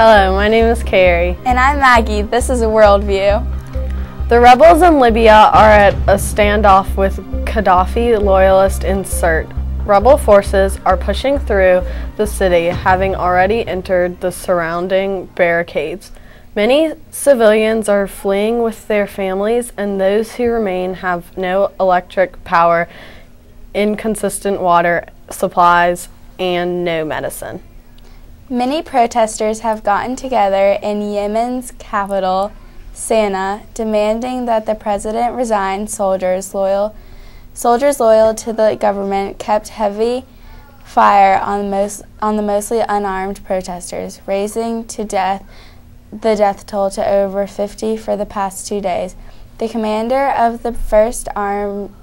Hello, my name is Carrie. And I'm Maggie. This is a Worldview. The rebels in Libya are at a standoff with Gaddafi loyalists in Sirte. Rebel forces are pushing through the city, having already entered the surrounding barricades. Many civilians are fleeing with their families, and those who remain have no electric power, inconsistent water supplies, and no medicine. Many protesters have gotten together in Yemen's capital, Sana'a, demanding that the president resign. Soldiers loyal to the government kept heavy fire on the mostly unarmed protesters, raising the death toll to over 50 for the past 2 days. The commander of the 1st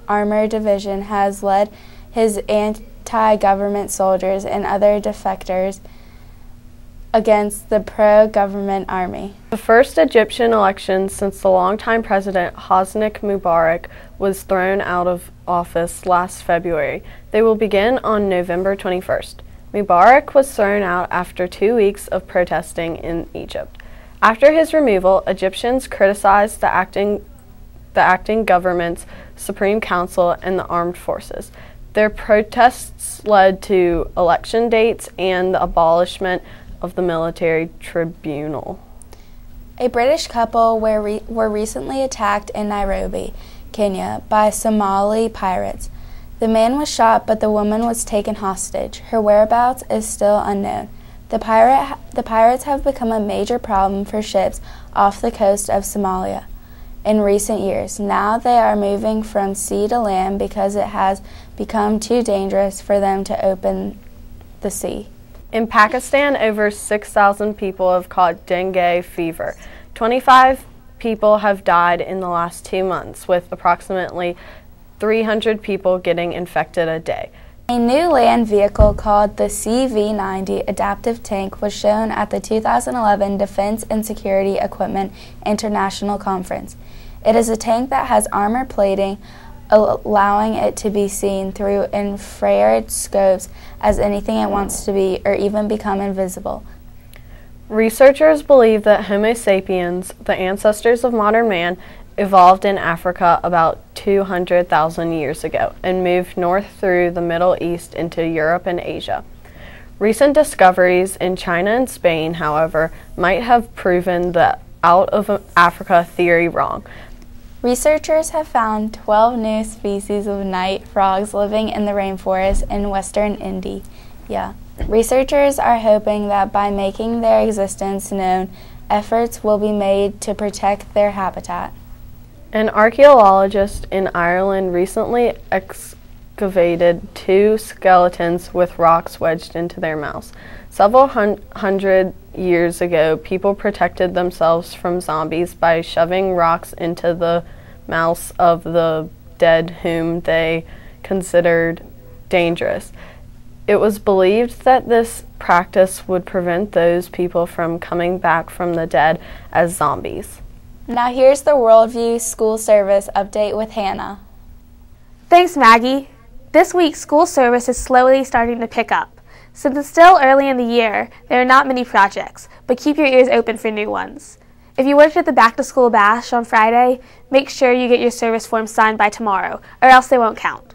Armored Division has led his anti-government soldiers and other defectors against the pro-government army. The first Egyptian election since the longtime president Hosni Mubarak was thrown out of office last February. They will begin on November 21st. Mubarak was thrown out after 2 weeks of protesting in Egypt. After his removal, Egyptians criticized the acting government's Supreme Council and the armed forces. Their protests led to election dates and the abolishment of the military tribunal. A British couple were recently attacked in Nairobi, Kenya, by Somali pirates. The man was shot, but the woman was taken hostage. Her whereabouts is still unknown. The pirates have become a major problem for ships off the coast of Somalia in recent years. Now they are moving from sea to land because it has become too dangerous for them to open the sea. In Pakistan, over 6,000 people have caught dengue fever. 25 people have died in the last 2 months, with approximately 300 people getting infected a day. A new land vehicle called the CV-90 adaptive tank was shown at the 2011 Defense and Security Equipment International Conference. It is a tank that has armor plating, allowing it to be seen through infrared scopes as anything it wants to be, or even become invisible. Researchers believe that Homo sapiens, the ancestors of modern man, evolved in Africa about 200,000 years ago and moved north through the Middle East into Europe and Asia. Recent discoveries in China and Spain, however, might have proven the out of Africa theory wrong. Researchers have found 12 new species of night frogs living in the rainforest in western India. Researchers are hoping that by making their existence known, efforts will be made to protect their habitat. An archaeologist in Ireland recently excavated 2 skeletons with rocks wedged into their mouths. Several hundred years ago, people protected themselves from zombies by shoving rocks into the mouths of the dead whom they considered dangerous. It was believed that this practice would prevent those people from coming back from the dead as zombies. Now here's the Worldview School Service update with Hannah. Thanks, Maggie. This week, school service is slowly starting to pick up. Since it's still early in the year, there are not many projects, but keep your ears open for new ones. If you worked at the back-to-school bash on Friday, make sure you get your service forms signed by tomorrow, or else they won't count.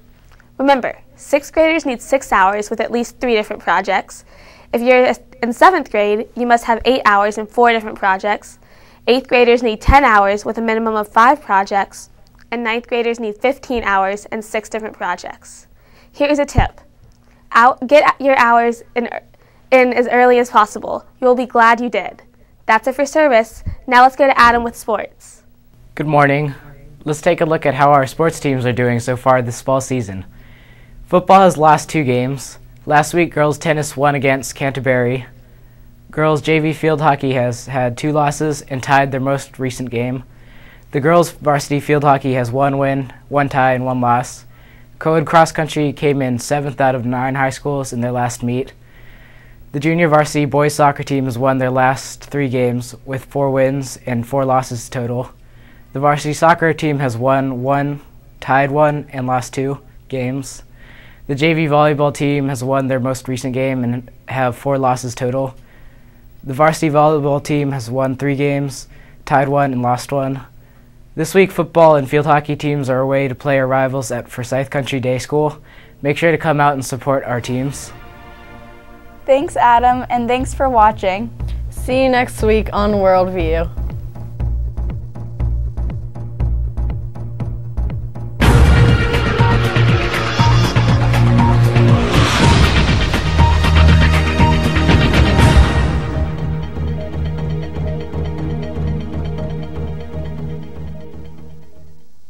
Remember, 6th graders need 6 hours with at least 3 different projects. If you're in 7th grade, you must have 8 hours in 4 different projects. 8th graders need 10 hours with a minimum of 5 projects, and 9th graders need 15 hours and 6 different projects. Here's a tip. Get your hours in as early as possible. You will be glad you did. That's it for service. Now let's go to Adam with sports. Good morning. Let's take a look at how our sports teams are doing so far this fall season. Football has lost 2 games. Last week, girls tennis won against Canterbury. Girls JV field hockey has had 2 losses and tied their most recent game. The girls varsity field hockey has 1 win, 1 tie, and 1 loss. Co-ed cross country came in 7th out of 9 high schools in their last meet. The junior varsity boys soccer team has won their last 3 games with 4 wins and 4 losses total. The varsity soccer team has won 1, tied 1, and lost 2 games. The JV volleyball team has won their most recent game and have 4 losses total. The varsity volleyball team has won 3 games, tied 1, and lost 1. This week, football and field hockey teams are away to play our rivals at Forsyth Country Day School. Make sure to come out and support our teams. Thanks, Adam, and thanks for watching. See you next week on WorldView.